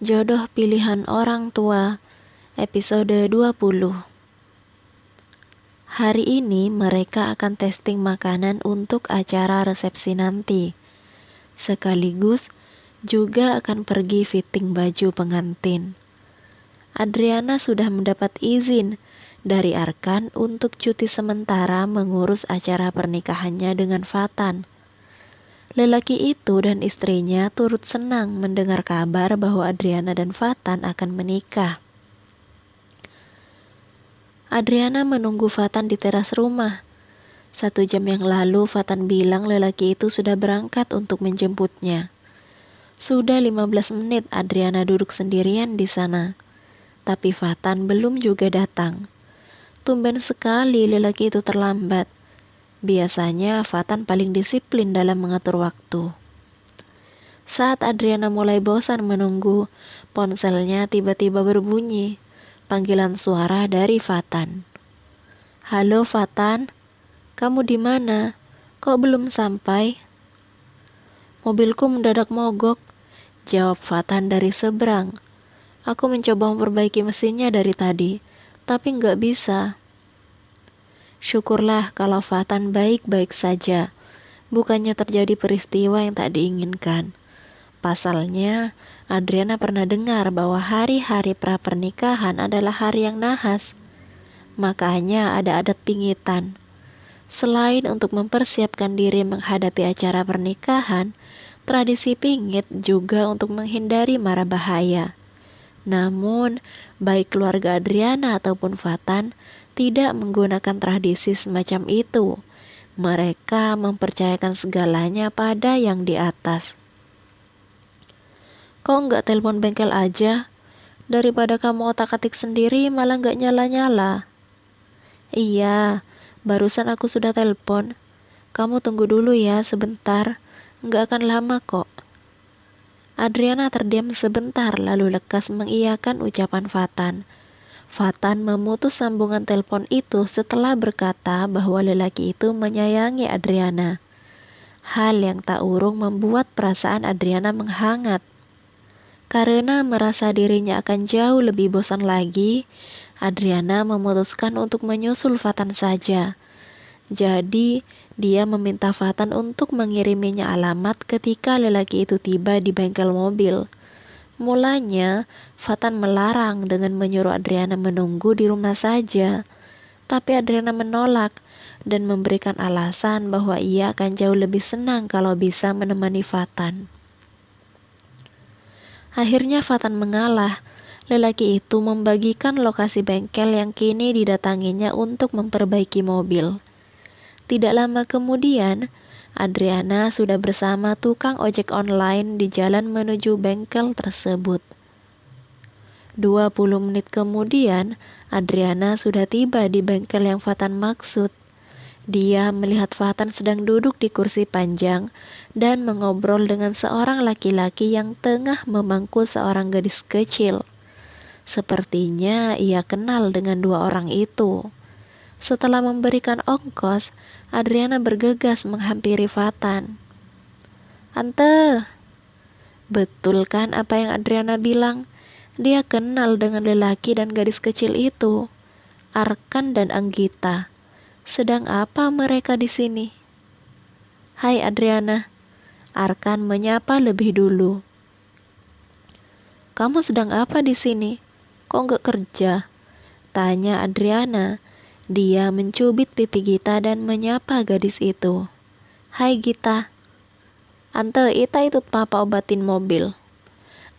Jodoh Pilihan Orang Tua, episode 20. Hari ini mereka akan testing makanan untuk acara resepsi nanti. Sekaligus juga akan pergi fitting baju pengantin. Adriana sudah mendapat izin dari Arkan untuk cuti sementara mengurus acara pernikahannya dengan Fatan. Lelaki itu dan istrinya turut senang mendengar kabar bahwa Adriana dan Fatan akan menikah. Adriana menunggu Fatan di teras rumah. 1 jam yang lalu Fatan bilang lelaki itu sudah berangkat untuk menjemputnya. Sudah 15 menit Adriana duduk sendirian di sana. Tapi Fatan belum juga datang. Tumben sekali lelaki itu terlambat. Biasanya Fatan paling disiplin dalam mengatur waktu. Saat Adriana mulai bosan menunggu, ponselnya tiba-tiba berbunyi. Panggilan suara dari Fatan. "Halo Fatan, kamu di mana? Kok belum sampai?" "Mobilku mendadak mogok," jawab Fatan dari seberang. "Aku mencoba memperbaiki mesinnya dari tadi, tapi nggak bisa." Syukurlah kalau Fatan baik-baik saja. Bukannya terjadi peristiwa yang tak diinginkan. Pasalnya, Adriana pernah dengar bahwa hari-hari pra-pernikahan adalah hari yang nahas. Makanya ada adat pingitan. Selain untuk mempersiapkan diri menghadapi acara pernikahan, tradisi pingit juga untuk menghindari mara bahaya. Namun, baik keluarga Adriana ataupun Fatan tidak menggunakan tradisi semacam itu. Mereka mempercayakan segalanya pada yang di atas. "Kok nggak telepon bengkel aja? Daripada kamu otak-atik sendiri malah nggak nyala-nyala." "Iya, barusan aku sudah telepon. Kamu tunggu dulu ya sebentar, nggak akan lama kok." Adriana terdiam sebentar lalu lekas mengiyakan ucapan Fatan. Fatan memutus sambungan telepon itu setelah berkata bahwa lelaki itu menyayangi Adriana. Hal yang tak urung membuat perasaan Adriana menghangat. Karena merasa dirinya akan jauh lebih bosan lagi, Adriana memutuskan untuk menyusul Fatan saja. Jadi, dia meminta Fatan untuk mengiriminya alamat ketika lelaki itu tiba di bengkel mobil. Mulanya, Fatan melarang dengan menyuruh Adriana menunggu di rumah saja. Tapi Adriana menolak dan memberikan alasan bahwa ia akan jauh lebih senang kalau bisa menemani Fatan. Akhirnya Fatan mengalah. Lelaki itu membagikan lokasi bengkel yang kini didatanginya untuk memperbaiki mobil. Tidak lama kemudian, Adriana sudah bersama tukang ojek online di jalan menuju bengkel tersebut. 20 menit kemudian, Adriana sudah tiba di bengkel yang Fatan maksud. Dia melihat Fatan sedang duduk di kursi panjang dan mengobrol dengan seorang laki-laki yang tengah memangku seorang gadis kecil. Sepertinya ia kenal dengan 2 orang itu. Setelah memberikan ongkos, Adriana bergegas menghampiri Fatan. "Ante!" Betul kan apa yang Adriana bilang? Dia kenal dengan lelaki dan gadis kecil itu, Arkan dan Anggita. Sedang apa mereka di sini? "Hai Adriana," Arkan menyapa lebih dulu. "Kamu sedang apa di sini? Kok nggak kerja?" tanya Adriana. Dia mencubit pipi Gita dan menyapa gadis itu. "Hai Gita." "Ante, Ita ikut papa obatin mobil,"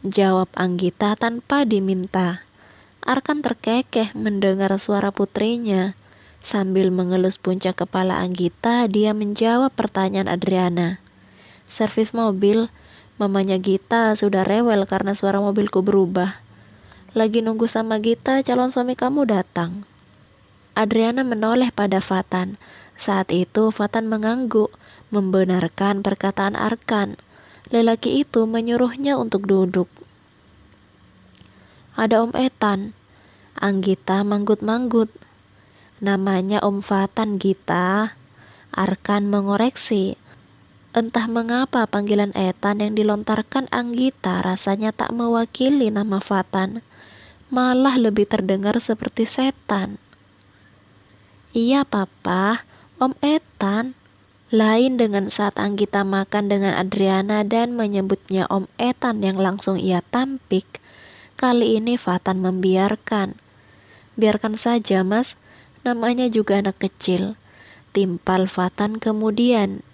jawab Anggita tanpa diminta. Arkan terkekeh mendengar suara putrinya. Sambil mengelus puncak kepala Anggita, dia menjawab pertanyaan Adriana. "Servis mobil, mamanya Gita sudah rewel karena suara mobilku berubah. Lagi nunggu sama Gita, calon suami kamu datang." Adriana menoleh pada Fatan. Saat itu Fatan mengangguk, membenarkan perkataan Arkan. Lelaki itu menyuruhnya untuk duduk. "Ada Om Etan," Anggita manggut-manggut. "Namanya Om Fatan, Gita," Arkan mengoreksi. Entah mengapa panggilan Ethan yang dilontarkan Anggita rasanya tak mewakili nama Fatan, malah lebih terdengar seperti setan. Iya papa, Om Ethan. Lain dengan saat Anggita makan dengan Adriana dan menyebutnya Om Ethan yang langsung ia tampik. Kali ini Fatan membiarkan. Biarkan saja mas, namanya juga anak kecil. Timpal Fatan kemudian.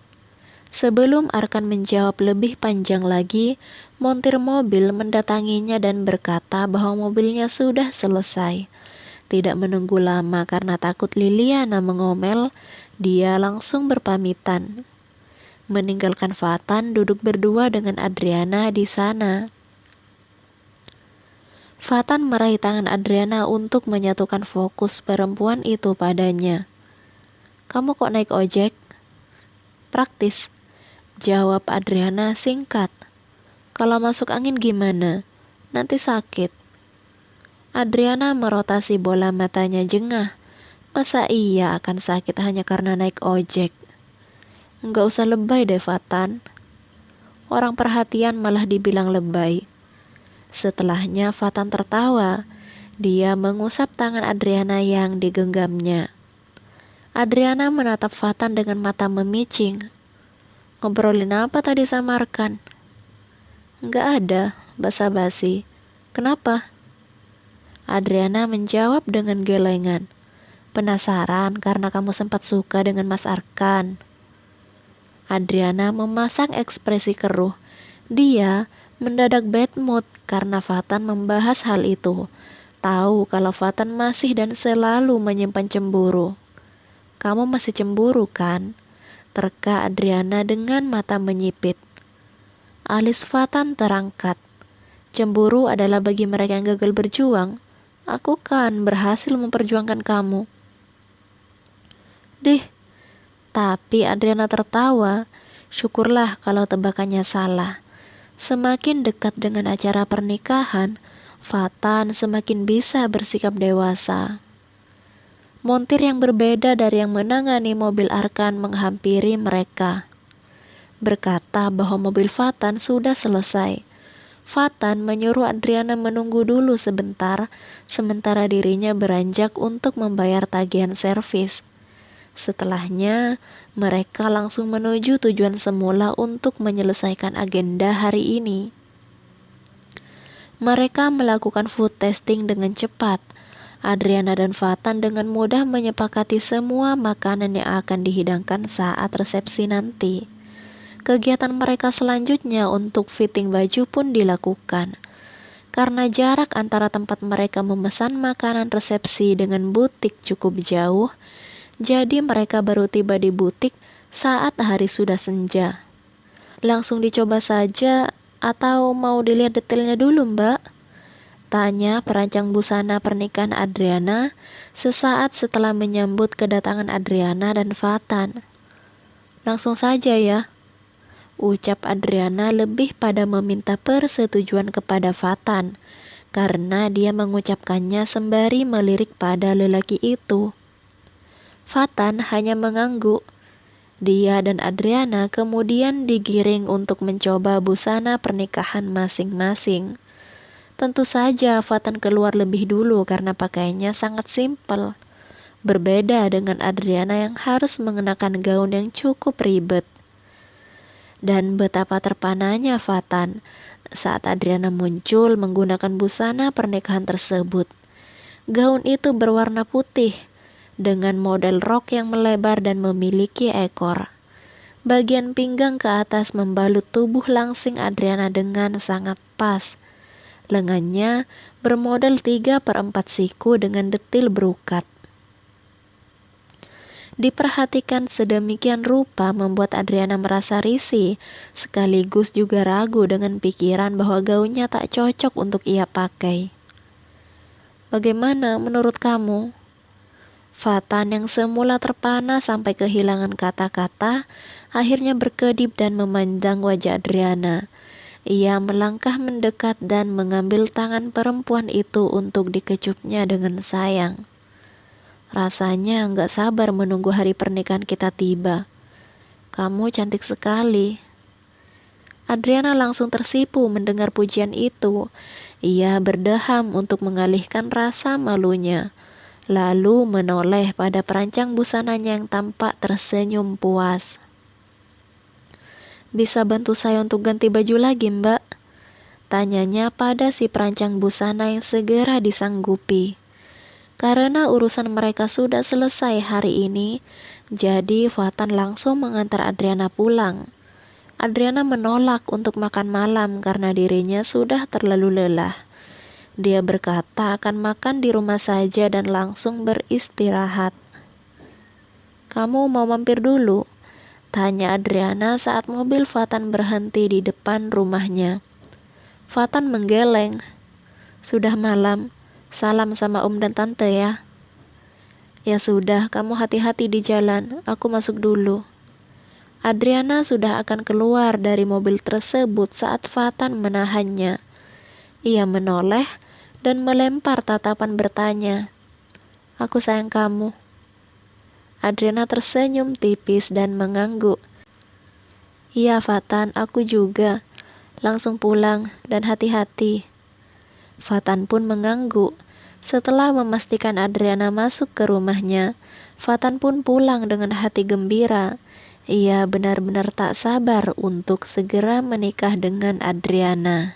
Sebelum Arkan menjawab lebih panjang lagi, montir mobil mendatanginya dan berkata bahwa mobilnya sudah selesai. Tidak menunggu lama karena takut Liliana mengomel, dia langsung berpamitan. Meninggalkan Fatan duduk berdua dengan Adriana di sana. Fatan meraih tangan Adriana untuk menyatukan fokus perempuan itu padanya. Kamu kok naik ojek? Praktis, jawab Adriana singkat. Kalau masuk angin gimana? Nanti sakit. Adriana merotasi bola matanya jengah. Masa iya akan sakit hanya karena naik ojek? Nggak usah lebay deh Fatan. Orang perhatian malah dibilang lebay. Setelahnya Fatan tertawa. Dia mengusap tangan Adriana yang digenggamnya. Adriana menatap Fatan dengan mata memicing. Ngobrolin apa tadi sama Arkan? Nggak ada, basa-basi. Kenapa? Adriana menjawab dengan gelengan. Penasaran karena kamu sempat suka dengan Mas Arkan. Adriana memasang ekspresi keruh. Dia mendadak bad mood karena Fatan membahas hal itu. Tahu kalau Fatan masih dan selalu menyimpan cemburu. Kamu masih cemburu kan? Terka Adriana dengan mata menyipit. Alis Fatan terangkat. Cemburu adalah bagi mereka yang gagal berjuang. Aku kan berhasil memperjuangkan kamu. Dih, tapi Adriana tertawa. Syukurlah kalau tebakannya salah. Semakin dekat dengan acara pernikahan, Fatan semakin bisa bersikap dewasa. Montir yang berbeda dari yang menangani mobil Arkan menghampiri mereka. Berkata bahwa mobil Fatan sudah selesai. Fatan menyuruh Adriana menunggu dulu sebentar, sementara dirinya beranjak untuk membayar tagihan servis. Setelahnya, mereka langsung menuju tujuan semula untuk menyelesaikan agenda hari ini. Mereka melakukan food testing dengan cepat. Adriana dan Fatan dengan mudah menyepakati semua makanan yang akan dihidangkan saat resepsi nanti. Kegiatan mereka selanjutnya untuk fitting baju pun dilakukan. Karena jarak antara tempat mereka memesan makanan resepsi dengan butik cukup jauh, jadi mereka baru tiba di butik saat hari sudah senja. Langsung dicoba saja atau mau dilihat detailnya dulu, Mbak? Tanya perancang busana pernikahan Adriana sesaat setelah menyambut kedatangan Adriana dan Fatan. Langsung saja ya, ucap Adriana lebih pada meminta persetujuan kepada Fatan, karena dia mengucapkannya sembari melirik pada lelaki itu. Fatan hanya mengangguk. Dia dan Adriana kemudian digiring untuk mencoba busana pernikahan masing-masing. Tentu saja Fatan keluar lebih dulu karena pakaiannya sangat simpel. Berbeda dengan Adriana yang harus mengenakan gaun yang cukup ribet. Dan betapa terpananya Fatan saat Adriana muncul menggunakan busana pernikahan tersebut. Gaun itu berwarna putih dengan model rok yang melebar dan memiliki ekor. Bagian pinggang ke atas membalut tubuh langsing Adriana dengan sangat pas. Lengannya bermodel 3/4 siku dengan detil berukat. Diperhatikan sedemikian rupa membuat Adriana merasa risih, sekaligus juga ragu dengan pikiran bahwa gaunnya tak cocok untuk ia pakai. Bagaimana menurut kamu? Fatan yang semula terpana sampai kehilangan kata-kata, akhirnya berkedip dan memandang wajah Adriana. Ia melangkah mendekat dan mengambil tangan perempuan itu untuk dikecupnya dengan sayang. Rasanya nggak sabar menunggu hari pernikahan kita tiba. kamu cantik sekali." Adriana langsung tersipu mendengar pujian itu. Ia berdeham untuk mengalihkan rasa malunya, lalu menoleh pada perancang busananya yang tampak tersenyum puas. "Bisa bantu saya untuk ganti baju lagi, Mbak?" tanyanya pada si perancang busana yang segera disanggupi. Karena urusan mereka sudah selesai hari ini, jadi Fatan langsung mengantar Adriana pulang. Adriana menolak untuk makan malam karena dirinya sudah terlalu lelah. Dia berkata akan makan di rumah saja dan langsung beristirahat. "Kamu mau mampir dulu?" tanya Adriana saat mobil Fatan berhenti di depan rumahnya. Fatan menggeleng. "Sudah malam, salam sama om dan tante ya." "Ya sudah, kamu hati-hati di jalan, aku masuk dulu." Adriana sudah akan keluar dari mobil tersebut saat Fatan menahannya. Ia menoleh dan melempar tatapan bertanya, "Aku sayang kamu." Adriana tersenyum tipis dan mengangguk. "Iya Fatan, aku juga. Langsung pulang dan hati-hati." Fatan pun mengangguk. Setelah memastikan Adriana masuk ke rumahnya, Fatan pun pulang dengan hati gembira. Ia benar-benar tak sabar untuk segera menikah dengan Adriana.